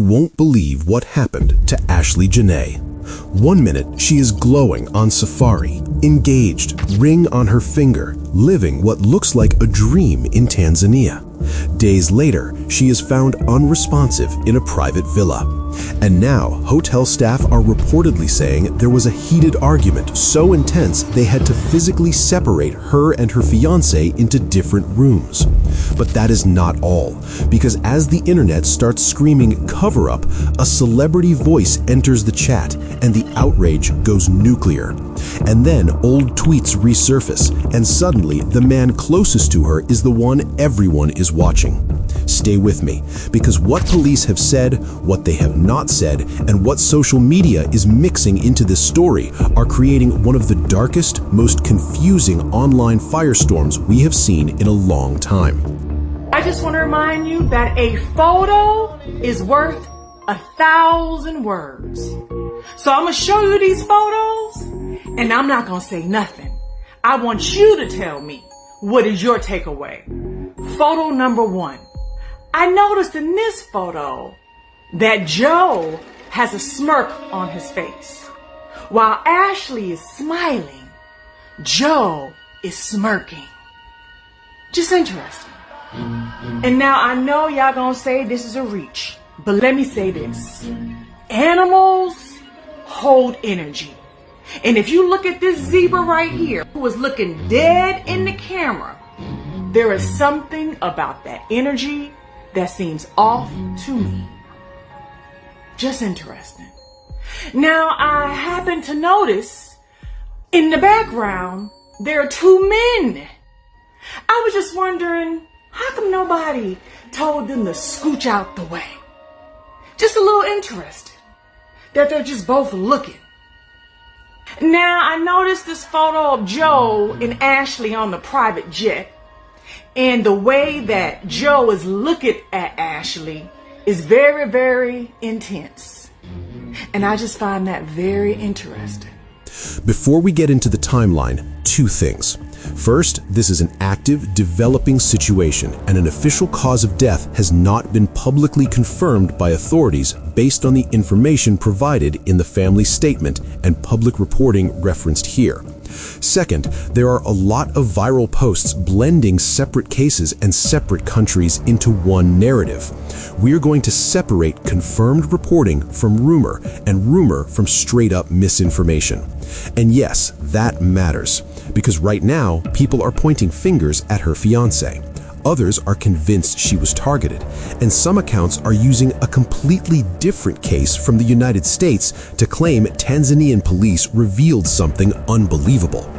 won't believe what happened to Ashlee Jenae. One minute, she is glowing on safari, engaged, ring on her finger, living what looks like a dream in Tanzania. Days later, she is found unresponsive in a private villa. And now, hotel staff are reportedly saying there was a heated argument so intense they had to physically separate her and her fiancé into different rooms. But that is not all, because as the internet starts screaming cover-up, a celebrity voice enters the chat and the outrage goes nuclear. And then old tweets resurface, and suddenly the man closest to her is the one everyone is watching. Stay with me, because what police have said, what they have not said, and what social media is mixing into this story are creating one of the darkest, most confusing online firestorms we have seen in a long time. I just want to remind you that a photo is worth 1,000 words. So I'm going to show you these photos, and I'm not going to say nothing. I want you to tell me, what is your takeaway? Photo number 1. I noticed in this photo that Joe has a smirk on his face. While Ashlee is smiling, Joe is smirking. Just interesting. And now I know y'all gonna say this is a reach, but let me say this. Animals hold energy. And if you look at this zebra right here, who is looking dead in the camera, there is something about that energy that seems off to me. Just interesting. Now, I happen to notice in the background, there are 2 men. I was just wondering, how come nobody told them to scooch out the way? Just a little interested that they're just both looking. Now, I noticed this photo of Joe and Ashlee on the private jet. And the way that Joe is looking at Ashlee is very, very intense. And I just find that very interesting. Before we get into the timeline, 2 things. First, this is an active, developing situation, and an official cause of death has not been publicly confirmed by authorities based on the information provided in the family statement and public reporting referenced here. Second, there are a lot of viral posts blending separate cases and separate countries into one narrative. We're going to separate confirmed reporting from rumor and rumor from straight-up misinformation. And yes, that matters, because right now, people are pointing fingers at her fiancé. Others are convinced she was targeted, and some accounts are using a completely different case from the United States to claim Tanzanian police revealed something unbelievable.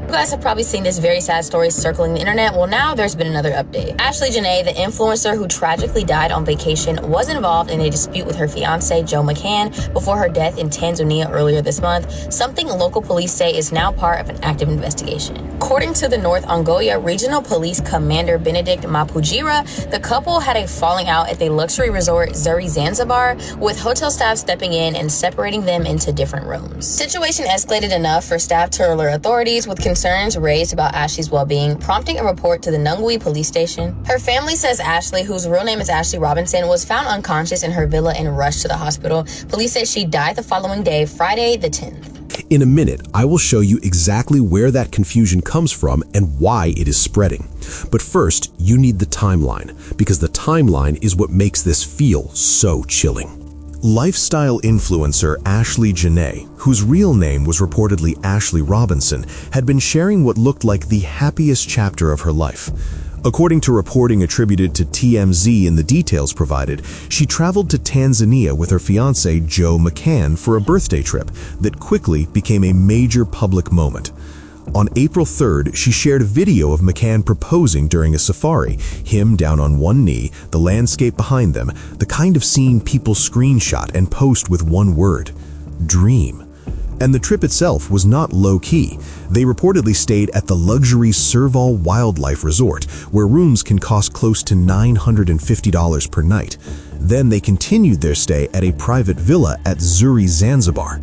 You guys have probably seen this very sad story circling the internet. Well, now there's been another update. Ashlee Jenae, the influencer who tragically died on vacation, was involved in a dispute with her fiancé, Joe McCann, before her death in Tanzania earlier this month, something local police say is now part of an active investigation. According to the North Ongoya Regional Police Commander Benedict Mapujira, the couple had a falling out at the luxury resort Zuri Zanzibar, with hotel staff stepping in and separating them into different rooms. Situation escalated enough for staff to alert authorities, with concerns raised about Ashlee's well-being, prompting a report to the Nungwi police station. Her family says Ashlee, whose real name is Ashlee Robinson, was found unconscious in her villa and rushed to the hospital. Police say she died the following day, Friday the 10th. In a minute, I will show you exactly where that confusion comes from and why it is spreading. But first, you need the timeline, because the timeline is what makes this feel so chilling. Lifestyle influencer Ashlee Jenae, whose real name was reportedly Ashlee Robinson, had been sharing what looked like the happiest chapter of her life. According to reporting attributed to TMZ in the details provided, she traveled to Tanzania with her fiancé Joe McCann for a birthday trip that quickly became a major public moment. On April 3rd, she shared a video of McCann proposing during a safari, him down on one knee, the landscape behind them, the kind of scene people screenshot and post with one word: dream. And the trip itself was not low-key. They reportedly stayed at the luxury Serval Wildlife Resort, where rooms can cost close to $950 per night. Then they continued their stay at a private villa at Zuri Zanzibar.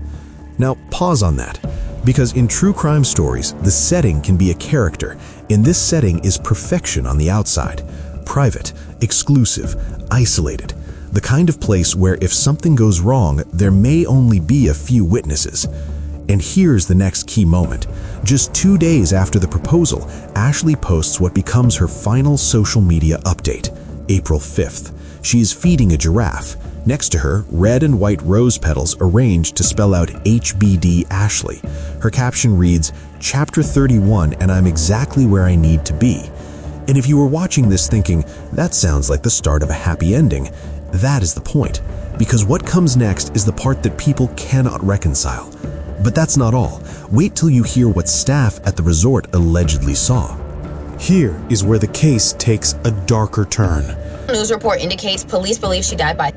Now, pause on that. Because in true crime stories, the setting can be a character, and this setting is perfection on the outside. Private, exclusive, isolated. The kind of place where if something goes wrong, there may only be a few witnesses. And here's the next key moment. Just 2 days after the proposal, Ashlee posts what becomes her final social media update, April 5th. She is feeding a giraffe. Next to her, red and white rose petals arranged to spell out HBD Ashlee. Her caption reads, "Chapter 31, and I'm exactly where I need to be." And if you were watching this thinking, that sounds like the start of a happy ending, that is the point. Because what comes next is the part that people cannot reconcile. But that's not all. Wait till you hear what staff at the resort allegedly saw. Here is where the case takes a darker turn. News report indicates police believe she died by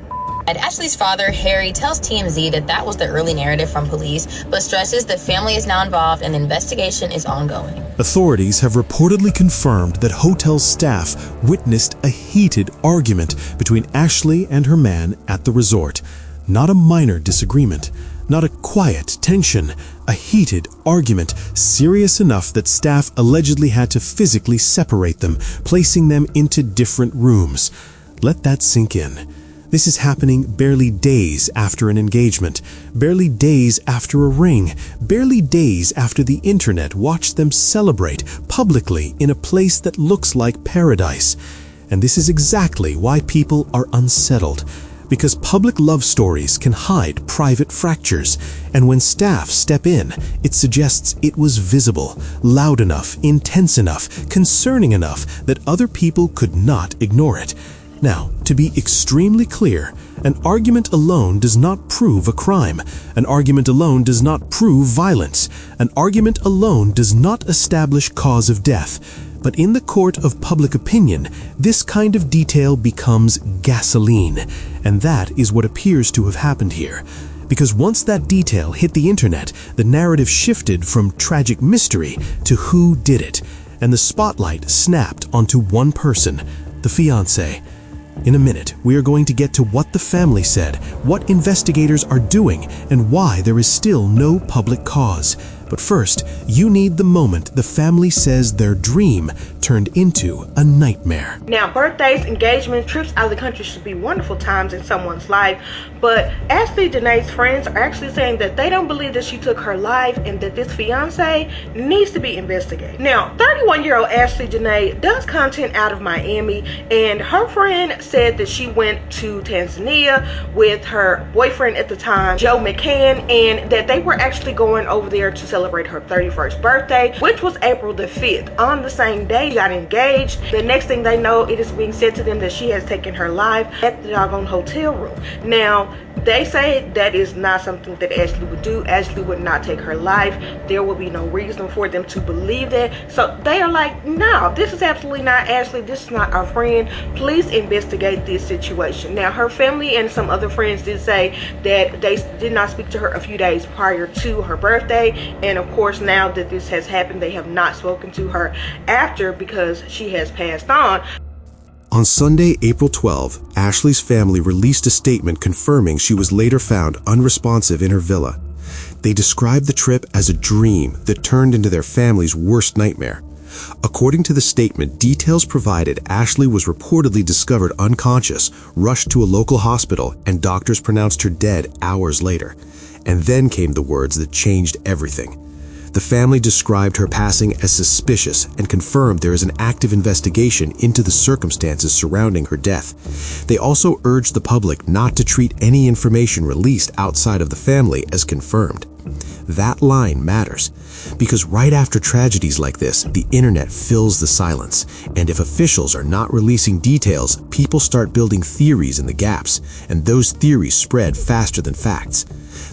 Ashlee's father, Harry, tells TMZ that that was the early narrative from police, but stresses the family is now involved and the investigation is ongoing. Authorities have reportedly confirmed that hotel staff witnessed a heated argument between Ashlee and her man at the resort. Not a minor disagreement, not a quiet tension, a heated argument, serious enough that staff allegedly had to physically separate them, placing them into different rooms. Let that sink in. This is happening barely days after an engagement, barely days after a ring, barely days after the internet watched them celebrate publicly in a place that looks like paradise. And this is exactly why people are unsettled. Because public love stories can hide private fractures, and when staff step in, it suggests it was visible, loud enough, intense enough, concerning enough that other people could not ignore it. Now, to be extremely clear, an argument alone does not prove a crime. An argument alone does not prove violence. An argument alone does not establish cause of death. But in the court of public opinion, this kind of detail becomes gasoline. And that is what appears to have happened here. Because once that detail hit the internet, the narrative shifted from tragic mystery to who did it. And the spotlight snapped onto one person, the fiancé. In a minute, we are going to get to what the family said, what investigators are doing, and why there is still no public cause. But first, you need the moment the family says their dream turned into a nightmare. Now, birthdays, engagements, trips out of the country should be wonderful times in someone's life, but Ashlee Jenae's friends are actually saying that they don't believe that she took her life and that this fiance needs to be investigated. Now, 31-year-old Ashlee Jenae does content out of Miami, and her friend said that she went to Tanzania with her boyfriend at the time, Joe McCann, and that they were actually going over there to celebrate her 31st birthday, which was April the 5th. On the same day, she got engaged. The next thing they know, it is being said to them that she has taken her life at the doggone hotel room. Now, they say that is not something that Ashlee would do. Ashlee would not take her life. There will be no reason for them to believe that. So they are like, no, this is absolutely not Ashlee. This is not our friend. Please investigate this situation. Now, her family and some other friends did say that they did not speak to her a few days prior to her birthday. And of course, now that this has happened, they have not spoken to her after because she has passed on. On Sunday, April 12, Ashlee's family released a statement confirming she was later found unresponsive in her villa. They described the trip as a dream that turned into their family's worst nightmare. According to the statement, details provided, Ashlee was reportedly discovered unconscious, rushed to a local hospital, and doctors pronounced her dead hours later. And then came the words that changed everything. The family described her passing as suspicious and confirmed there is an active investigation into the circumstances surrounding her death. They also urged the public not to treat any information released outside of the family as confirmed. That line matters, because right after tragedies like this, the internet fills the silence, and if officials are not releasing details, people start building theories in the gaps, and those theories spread faster than facts.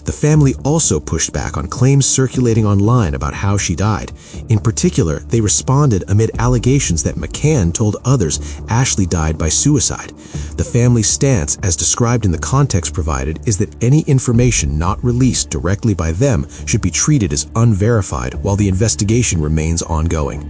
The family also pushed back on claims circulating online about how she died. In particular, they responded amid allegations that McCann told others Ashlee died by suicide. The family's stance, as described in the context provided, is that any information not released directly by them should be treated as unverified while the investigation remains ongoing.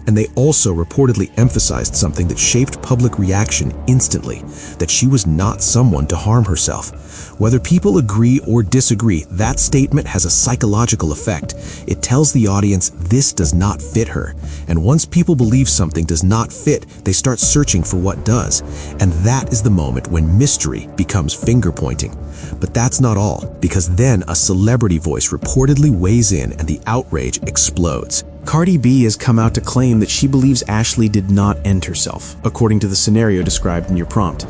And they also reportedly emphasized something that shaped public reaction instantly, that she was not someone to harm herself. Whether people agree or disagree, that statement has a psychological effect. It tells the audience this does not fit her. And once people believe something does not fit, they start searching for what does. And that is the moment when mystery becomes finger-pointing. But that's not all, because then a celebrity voice reportedly weighs in and the outrage explodes. Cardi B has come out to claim that she believes Ashlee did not end herself, according to the scenario described in your prompt.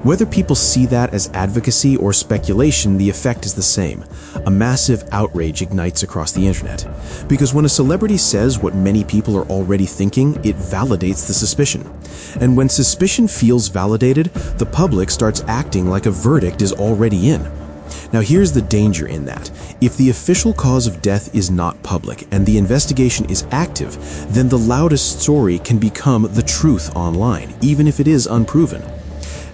Whether people see that as advocacy or speculation, the effect is the same. A massive outrage ignites across the internet. Because when a celebrity says what many people are already thinking, it validates the suspicion. And when suspicion feels validated, the public starts acting like a verdict is already in. Now here's the danger in that. If the official cause of death is not public and the investigation is active, then the loudest story can become the truth online, even if it is unproven.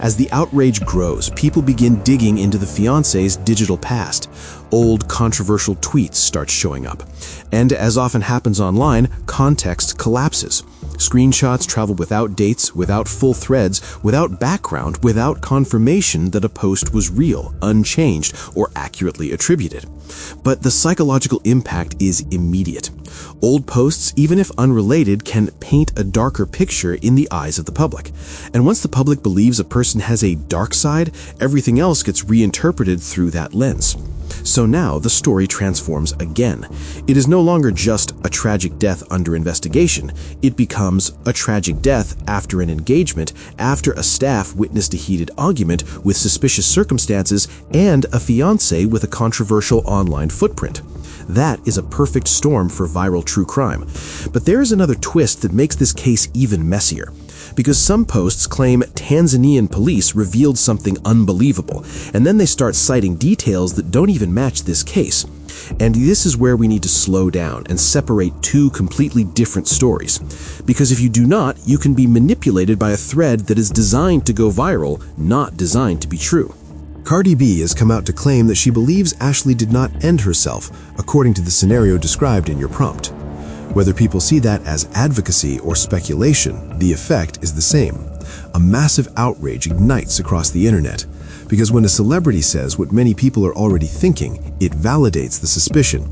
As the outrage grows, people begin digging into the fiancé's digital past. Old, controversial tweets start showing up. And as often happens online, context collapses. Screenshots travel without dates, without full threads, without background, without confirmation that a post was real, unchanged, or accurately attributed. But the psychological impact is immediate. Old posts, even if unrelated, can paint a darker picture in the eyes of the public. And once the public believes a person has a dark side, everything else gets reinterpreted through that lens. So now the story transforms again. It is no longer just a tragic death under investigation. It becomes a tragic death after an engagement, after a staff witnessed a heated argument with suspicious circumstances, and a fiancé with a controversial online footprint. That is a perfect storm for viral true crime. But there is another twist that makes this case even messier. Because some posts claim Tanzanian police revealed something unbelievable, and then they start citing details that don't even match this case. And this is where we need to slow down and separate two completely different stories. Because if you do not, you can be manipulated by a thread that is designed to go viral, not designed to be true. Cardi B has come out to claim that she believes Ashlee did not end herself, according to the scenario described in your prompt. Whether people see that as advocacy or speculation, the effect is the same. A massive outrage ignites across the internet. Because when a celebrity says what many people are already thinking, it validates the suspicion.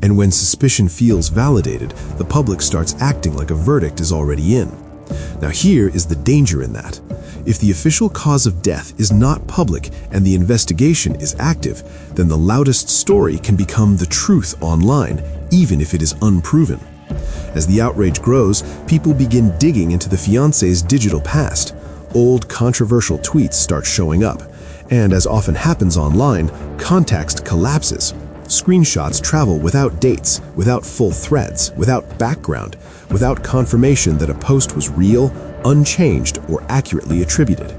And when suspicion feels validated, the public starts acting like a verdict is already in. Now here is the danger in that. If the official cause of death is not public and the investigation is active, then the loudest story can become the truth online, even if it is unproven. As the outrage grows, people begin digging into the fiancé's digital past. Old, controversial tweets start showing up. And as often happens online, context collapses. Screenshots travel without dates, without full threads, without background, without confirmation that a post was real, unchanged, or accurately attributed.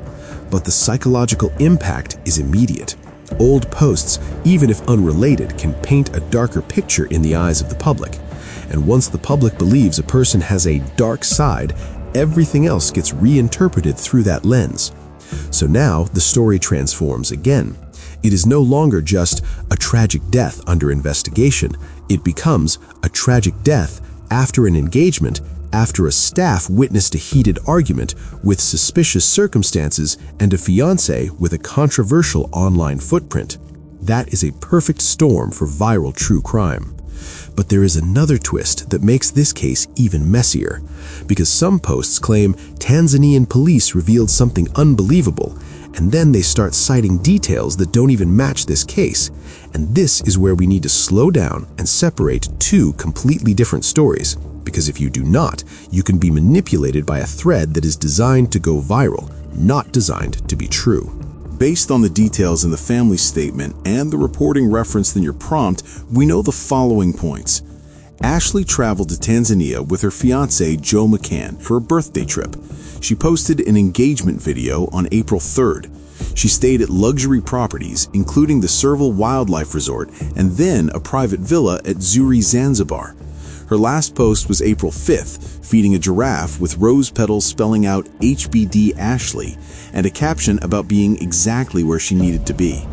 But the psychological impact is immediate. Old posts, even if unrelated, can paint a darker picture in the eyes of the public. And once the public believes a person has a dark side, everything else gets reinterpreted through that lens. So now the story transforms again. It is no longer just a tragic death under investigation. It becomes a tragic death after an engagement, after a staff witnessed a heated argument with suspicious circumstances and a fiancé with a controversial online footprint. That is a perfect storm for viral true crime. But there is another twist that makes this case even messier, because some posts claim Tanzanian police revealed something unbelievable, and then they start citing details that don't even match this case. And this is where we need to slow down and separate two completely different stories, because if you do not, you can be manipulated by a thread that is designed to go viral, not designed to be true. Based on the details in the family statement and the reporting referenced in your prompt, we know the following points. Ashlee traveled to Tanzania with her fiancé, Joe McCann, for a birthday trip. She posted an engagement video on April 3rd. She stayed at luxury properties, including the Serval Wildlife Resort and then a private villa at Zuri, Zanzibar. Her last post was April 5th, feeding a giraffe with rose petals spelling out HBD Ashlee and a caption about being exactly where she needed to be.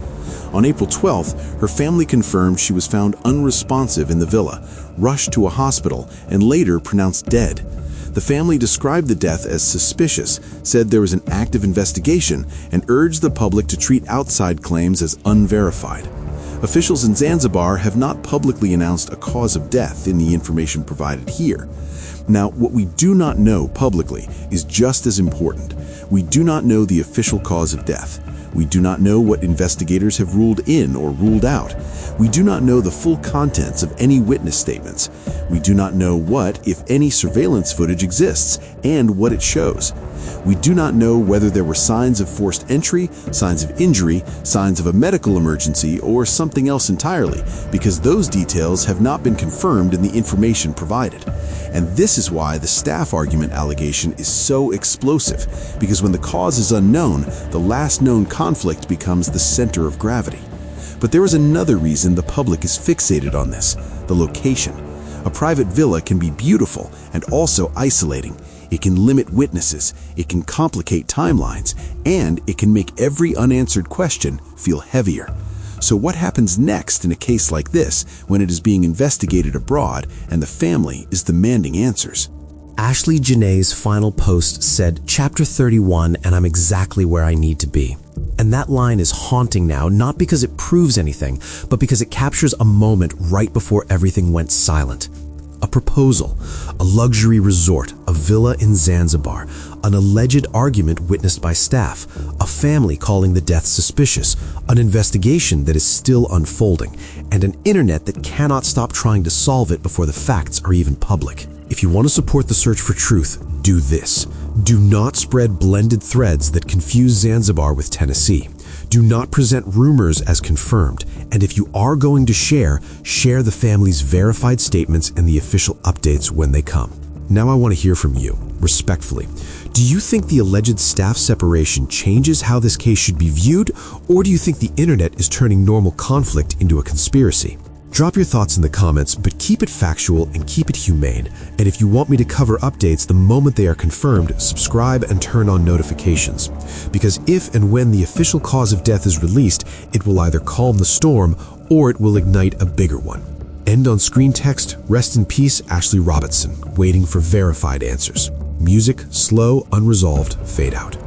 On April 12th, her family confirmed she was found unresponsive in the villa, rushed to a hospital, and later pronounced dead. The family described the death as suspicious, said there was an active investigation, and urged the public to treat outside claims as unverified. Officials in Zanzibar have not publicly announced a cause of death in the information provided here. Now, what we do not know publicly is just as important. We do not know the official cause of death. We do not know what investigators have ruled in or ruled out. We do not know the full contents of any witness statements. We do not know what, if any, surveillance footage exists and what it shows. We do not know whether there were signs of forced entry, signs of injury, signs of a medical emergency, or something else entirely, because those details have not been confirmed in the information provided. And this is why the staff argument allegation is so explosive, because when the cause is unknown, the last known conflict becomes the center of gravity. But there is another reason the public is fixated on this: the location. A private villa can be beautiful and also isolating. It can limit witnesses, it can complicate timelines, and it can make every unanswered question feel heavier. So what happens next in a case like this when it is being investigated abroad and the family is demanding answers? Ashlee Jenae's final post said, "Chapter 31, and I'm exactly where I need to be." And that line is haunting now, not because it proves anything, but because it captures a moment right before everything went silent. A proposal, a luxury resort, a villa in Zanzibar, an alleged argument witnessed by staff, a family calling the death suspicious, an investigation that is still unfolding, and an internet that cannot stop trying to solve it before the facts are even public. If you want to support the search for truth, do this. Do not spread blended threads that confuse Zanzibar with Tennessee. Do not present rumors as confirmed. And if you are going to share the family's verified statements and the official updates when they come. Now I want to hear from you, respectfully. Do you think the alleged staff separation changes how this case should be viewed, or do you think the internet is turning normal conflict into a conspiracy? Drop your thoughts in the comments, but keep it factual and keep it humane. And if you want me to cover updates the moment they are confirmed, subscribe and turn on notifications. Because if and when the official cause of death is released, it will either calm the storm or it will ignite a bigger one. End on screen text, "Rest in peace, Ashlee Robertson," waiting for verified answers. Music, slow, unresolved, fade out.